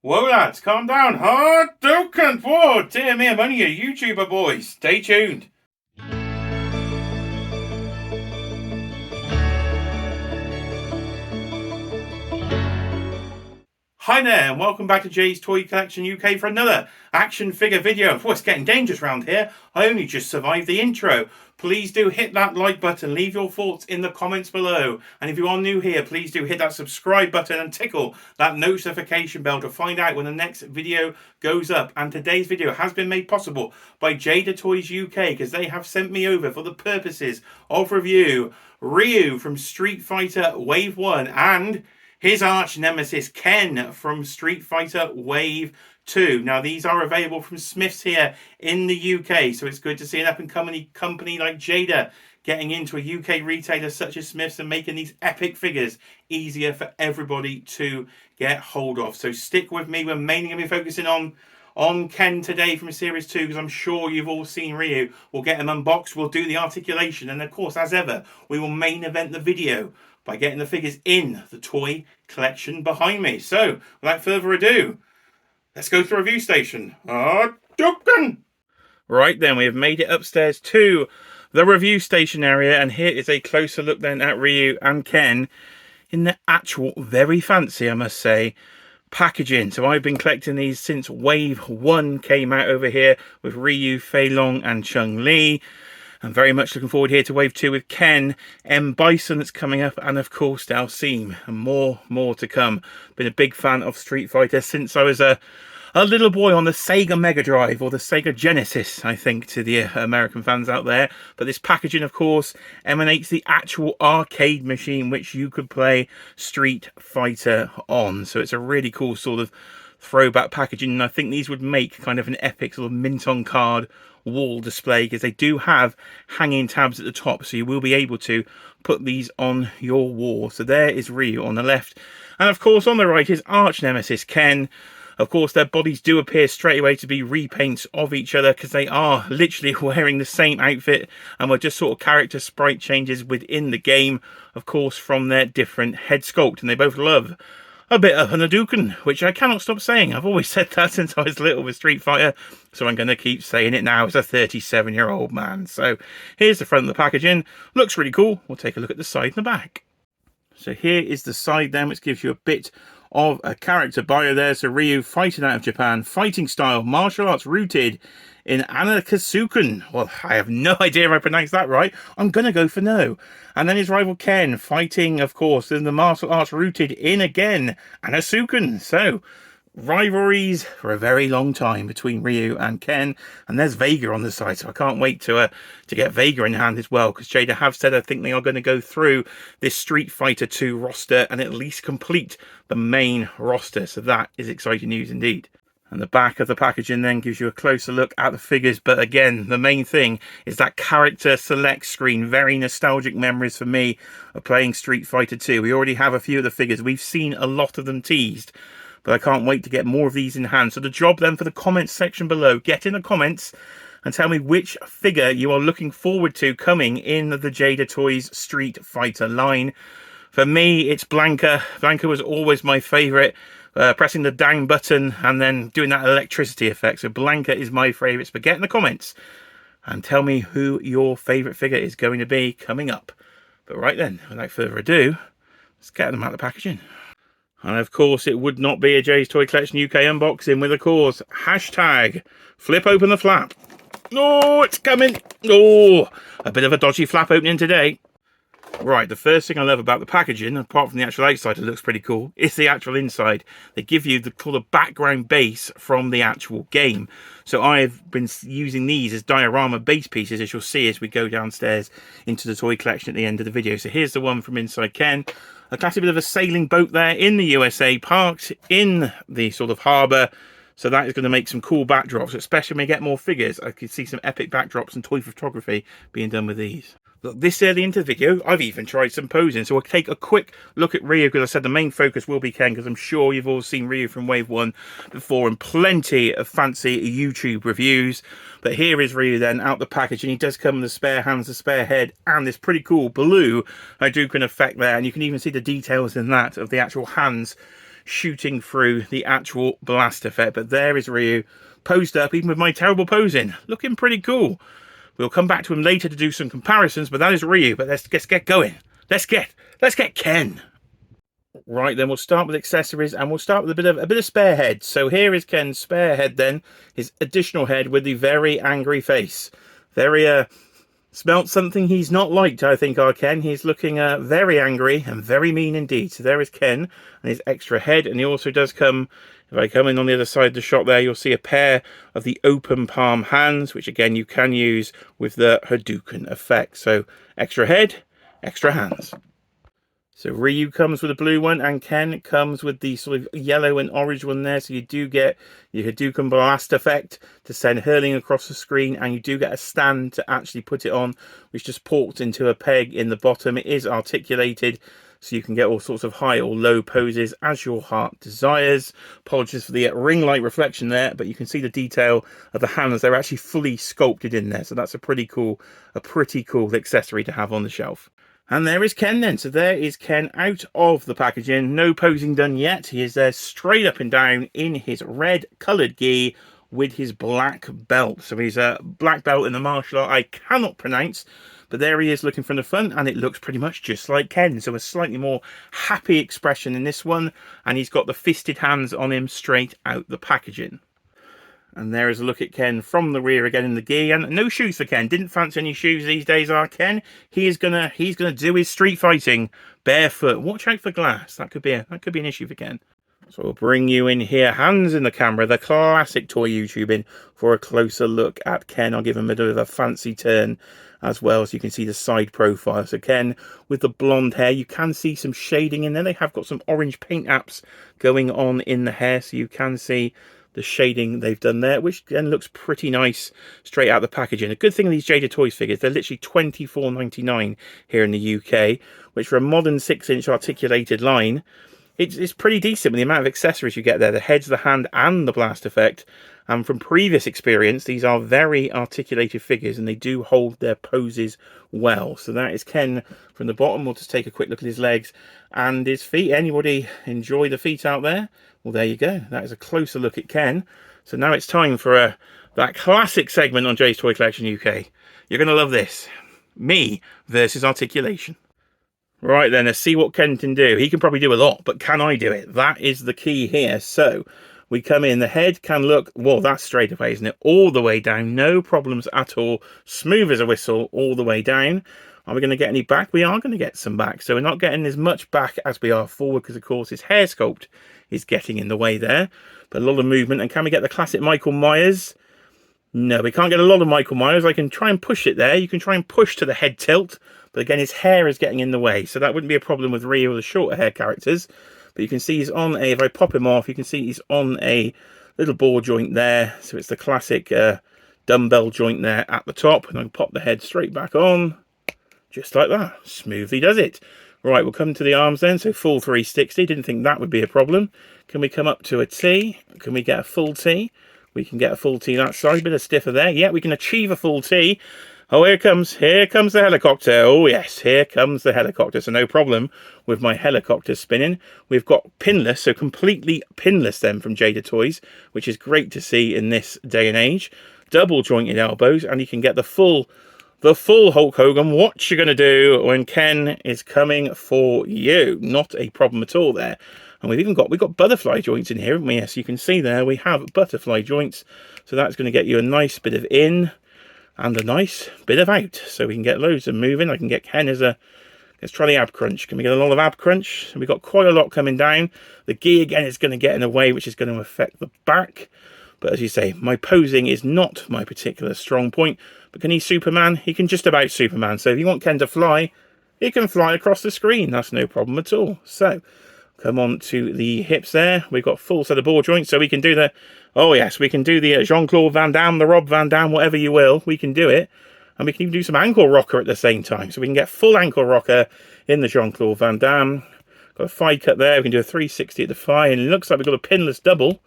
Whoa lads, calm down. Hadouken! Whoa, dear me, I'm only a YouTuber, boys. Stay tuned. Hi there, and welcome back to Jay's Toy Collection UK for another action figure video. Oh, it's getting dangerous around here. I only just survived the intro. Please do hit that like button, leave your thoughts in the comments below. And if you are new here, please do hit that subscribe button and tickle that notification bell to find out when the next video goes up. And today's video has been made possible by Jada Toys UK because they have sent me over for the purposes of review Ryu from Street Fighter Wave 1 and his arch nemesis Ken from Street Fighter Wave 2. Now, these are available from Smiths here in the UK, so it's good to see an up-and-coming company like Jada getting into a UK retailer such as Smiths and making these epic figures easier for everybody to get hold of. So stick with me. We're mainly going to be focusing on Ken today from Series 2 because I'm sure you've all seen Ryu. We'll get him unboxed, we'll do the articulation, and of course, as ever, we will main event the video by getting the figures in the toy collection behind me. So, without further ado, let's go to the review station. Right then, we have made it upstairs to the review station area, and here is a closer look then at Ryu and Ken in the actual very fancy, I must say, packaging. So I've been collecting these since Wave 1 came out over here with Ryu, Fei Long and Chun-Li. I'm very much looking forward here to Wave 2 with Ken, M. Bison that's coming up, and of course Dalsim, and more to come. Been a big fan of Street Fighter since I was a little boy on the Sega Mega Drive, or the Sega Genesis, I think, to the American fans out there. But this packaging, of course, emanates the actual arcade machine which you could play Street Fighter on. So it's a really cool sort of throwback packaging, and I think these would make kind of an epic sort of mint on card wall display because they do have hanging tabs at the top, so you will be able to put these on your wall. So there is Ryu on the left, and of course on the right is arch nemesis Ken. Of course, their bodies do appear straight away to be repaints of each other because they are literally wearing the same outfit and were just sort of character sprite changes within the game, of course, from their different head sculpt. And they both love a bit of an Hadouken, which I cannot stop saying. I've always said that since I was little with Street Fighter, so I'm going to keep saying it now as a 37-year-old man. So here's the front of the packaging. Looks really cool. We'll take a look at the side and the back. So here is the side then, which gives you a bit of a character bio there. So Ryu, fighting out of Japan, fighting style, martial arts rooted in Anakasuken. Well, I have no idea if I pronounced that right. I'm going to go for no. And then his rival Ken, fighting, of course, in the martial arts rooted in, again, Anasuken. So, rivalries for a very long time between Ryu and Ken. And there's Vega on the side, so I can't wait to get Vega in hand as well, because Jada have said I think they are going to go through this Street Fighter 2 roster and at least complete the main roster. So that is exciting news indeed. And the back of the packaging then gives you a closer look at the figures. But again, the main thing is that character select screen. Very nostalgic memories for me of playing Street Fighter 2. We already have a few of the figures. We've seen a lot of them teased, but I can't wait to get more of these in hand. So the job then for the comments section below, get in the comments and tell me which figure you are looking forward to coming in the Jada Toys Street Fighter line. For me, it's Blanka. Blanka was always my favourite. Pressing the down button and then doing that electricity effect. So Blanka is my favourite. But get in the comments and tell me who your favourite figure is going to be coming up. But right then, without further ado, let's get them out of the packaging. And of course, it would not be a Jay's Toy Collection UK unboxing with, of course, hashtag flip open the flap. Oh, it's coming. Oh, a bit of a dodgy flap opening today. Right, the first thing I love about the packaging, apart from the actual outside, it looks pretty cool, is the actual inside. They give you the sort of background base from the actual game. So I've been using these as diorama base pieces, as you'll see as we go downstairs into the toy collection at the end of the video. So here's the one from inside Ken. A classic bit of a sailing boat there in the USA, parked in the sort of harbour. So that is going to make some cool backdrops, especially when we get more figures. I could see some epic backdrops and toy photography being done with these. Look, this early into the video, I've even tried some posing, so we'll take a quick look at Ryu, because I said the main focus will be Ken, because I'm sure you've all seen Ryu from Wave 1 before in plenty of fancy YouTube reviews. But here is Ryu then, out the package, and he does come with the spare hands, the spare head, and this pretty cool blue Hadouken effect there, and you can even see the details in that of the actual hands shooting through the actual blast effect. But there is Ryu posed up, even with my terrible posing, looking pretty cool. We'll come back to him later to do some comparisons, but that is Ryu. But let's get going. Let's get Ken. Right, then we'll start with accessories, and we'll start with a bit of spare head. So here is Ken's spare head then, his additional head with the very angry face. Very smelt something he's not liked, I think, our Ken. He's looking very angry and very mean indeed. So there is Ken and his extra head, and he also does come, if I come in on the other side of the shot there, you'll see a pair of the open palm hands, which again you can use with the Hadouken effect. So extra head, extra hands. So Ryu comes with a blue one, and Ken comes with the sort of yellow and orange one there. So you do get your Hadouken blast effect to send hurling across the screen, and you do get a stand to actually put it on, which just ports into a peg in the bottom. It is articulated, so you can get all sorts of high or low poses as your heart desires. Apologies for the ring light reflection there, but you can see the detail of the hands. They're actually fully sculpted in there, so that's a pretty cool accessory to have on the shelf. And there is Ken then. So there is Ken out of the packaging. No posing done yet. He is there straight up and down in his red coloured gi with his black belt. So he's a black belt in the martial art I cannot pronounce. But there he is looking from the front, and it looks pretty much just like Ken. So a slightly more happy expression in this one. And he's got the fisted hands on him straight out the packaging. And there is a look at Ken from the rear again in the gi, and no shoes for Ken. Didn't fancy any shoes these days, are Ken? He's gonna do his street fighting barefoot. Watch out for glass. That could be an issue for Ken. So we'll bring you in here, hands in the camera, the classic toy YouTubing, for a closer look at Ken. I'll give him a bit of a fancy turn as well, so you can see the side profile. So Ken with the blonde hair, you can see some shading in there. They have got some orange paint apps going on in the hair, so you can see the shading they've done there, which again looks pretty nice straight out of the packaging. A good thing with these Jada Toys figures, they're literally $24.99 here in the UK, which for a modern 6-inch articulated line, it's pretty decent with the amount of accessories you get there, the heads, the hand, and the blast effect. And from previous experience, these are very articulated figures, and they do hold their poses well. So that is Ken from the bottom. We'll just take a quick look at his legs and his feet. Anybody enjoy the feet out there? Well, there you go. That is a closer look at Ken. So now it's time for that classic segment on Jay's Toy Collection UK. You're going to love this. Me versus Articulation. Right then, let's see what Ken can do. He can probably do a lot, but can I do it? That is the key here. So we come in, the head can look, well, that's straight away, isn't it? All the way down, no problems at all. Smooth as a whistle, all the way down. Are we going to get any back? We are going to get some back. So we're not getting as much back as we are forward, because of course his hair sculpt is getting in the way there. But a lot of movement. And can we get the classic Michael Myers? No, we can't get a lot of Michael Myers. I can try and push it there. You can try and push to the head tilt. But again, his hair is getting in the way. So that wouldn't be a problem with Ryu or the shorter hair characters. But you can see he's on a, if I pop him off, you can see he's on a little ball joint there. So it's the classic dumbbell joint there at the top. And I can pop the head straight back on. Just like that. Smoothly does it. Right, we'll come to the arms then. So full 360. Didn't think that would be a problem. Can we come up to a T? Can we get a full T? We can get a full T that side. A bit of stiffer there. Yeah, we can achieve a full T. Oh, here comes the helicopter. Oh, yes, here comes the helicopter. So no problem with my helicopter spinning. We've got pinless, so completely pinless then from Jada Toys, which is great to see in this day and age. Double jointed elbows, and you can get the full Hulk Hogan. What you going to do when Ken is coming for you? Not a problem at all there. And we've got butterfly joints in here, haven't we? Yes, you can see there we have butterfly joints. So that's going to get you a nice bit of in and a nice bit of out. So we can get loads of moving. I can get Ken as a, let's try the ab crunch. Can we get a lot of ab crunch? So we've got quite a lot coming down. The gi again is going to get in the way, which is going to affect the back. But as you say, my posing is not my particular strong point. But can he Superman? He can just about Superman. So if you want Ken to fly, he can fly across the screen. That's no problem at all. So come on to the hips there. We've got full set of ball joints, so we can do the, oh yes, we can do the Jean-Claude Van Damme, the Rob Van Damme, whatever you will. We can do it. And we can even do some ankle rocker at the same time. So we can get full ankle rocker in the Jean-Claude Van Damme. Got a thigh cut there. We can do a 360 at the thigh. And it looks like we've got a pinless double.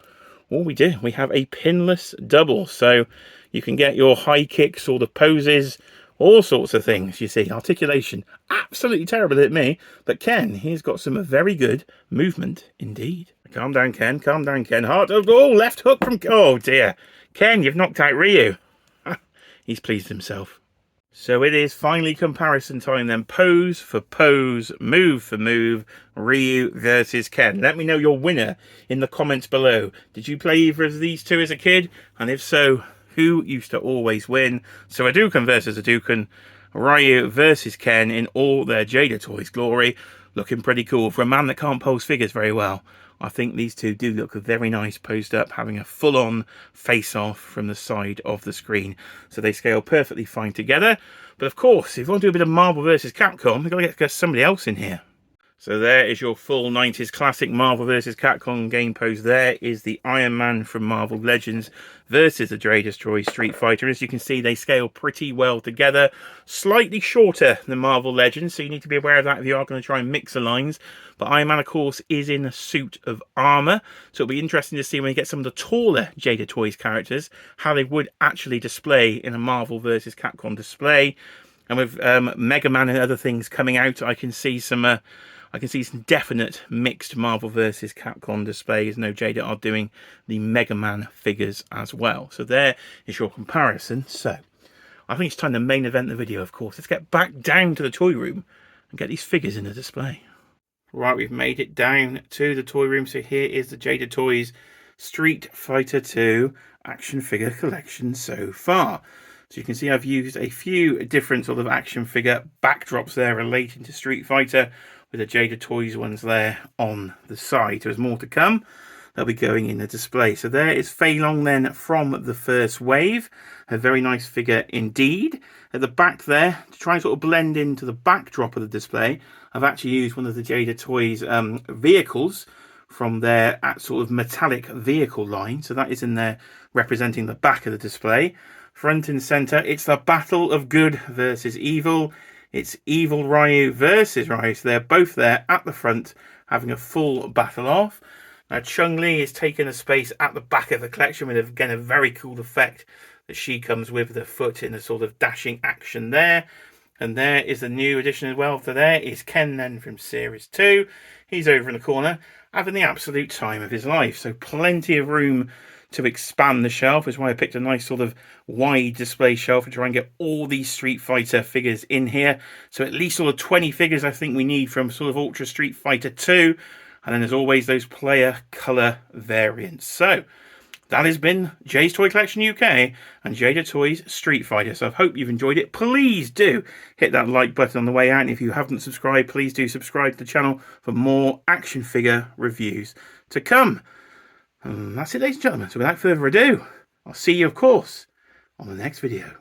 Oh, we do. We have a pinless double. So you can get your high kicks, all the poses, all sorts of things. You see, articulation, absolutely terrible at me. But Ken, he's got some very good movement indeed. Calm down, Ken. Calm down, Ken. Heart of oh, left hook from. Oh dear, Ken, you've knocked out Ryu. He's pleased himself. So it is finally comparison time then. Pose for pose, move for move, Ryu versus Ken. Let me know your winner in the comments below. Did you play either of these two as a kid? And if so, who used to always win? So Hadouken versus Hadouken, Ryu versus Ken in all their Jada Toys glory. Looking pretty cool. For a man that can't pose figures very well, I think these two do look very nice posed up, having a full-on face-off from the side of the screen. So they scale perfectly fine together. But of course, if you want to do a bit of Marvel vs. Capcom, we've got to get somebody else in here. So there is your full 90s classic Marvel vs. Capcom game pose. There is the Iron Man from Marvel Legends versus the Jada Toys Street Fighter. As you can see, they scale pretty well together. Slightly shorter than Marvel Legends, so you need to be aware of that if you are going to try and mix the lines. But Iron Man, of course, is in a suit of armour. So it'll be interesting to see when you get some of the taller Jada Toys characters, how they would actually display in a Marvel vs. Capcom display. And with Mega Man and other things coming out, I can see some definite mixed Marvel vs. Capcom displays. No, Jada are doing the Mega Man figures as well. So there is your comparison. So I think it's time to main event the video, of course. Let's get back down to the toy room and get these figures in the display. Right, we've made it down to the toy room. So here is the Jada Toys Street Fighter 2 action figure collection so far. So you can see I've used a few different sort of action figure backdrops there relating to Street Fighter, with the Jada Toys ones there on the side. There's more to come. They'll be going in the display. So there is Fei Long then from the first wave. A very nice figure indeed. At the back there, to try and sort of blend into the backdrop of the display, I've actually used one of the Jada Toys vehicles from their sort of metallic vehicle line. So that is in there representing the back of the display. Front and center, it's the battle of good versus evil. It's Evil Ryu versus Ryu. So they're both there at the front having a full battle off. Now Chun-Li is taking a space at the back of the collection with, again, a very cool effect that she comes with the foot in a sort of dashing action there. And there is the new addition as well. So there is Ken then from Series 2. He's over in the corner having the absolute time of his life. So plenty of room to expand the shelf, is why I picked a nice sort of wide display shelf to try and get all these Street Fighter figures in here. So at least sort of 20 figures I think we need from sort of Ultra Street Fighter 2. And then there's always those player colour variants. So that has been Jay's Toy Collection UK and Jada Toys Street Fighter. So I hope you've enjoyed it. Please do hit that like button on the way out. And if you haven't subscribed, please do subscribe to the channel for more action figure reviews to come. And that's it, ladies and gentlemen. So without further ado, I'll see you, of course, on the next video.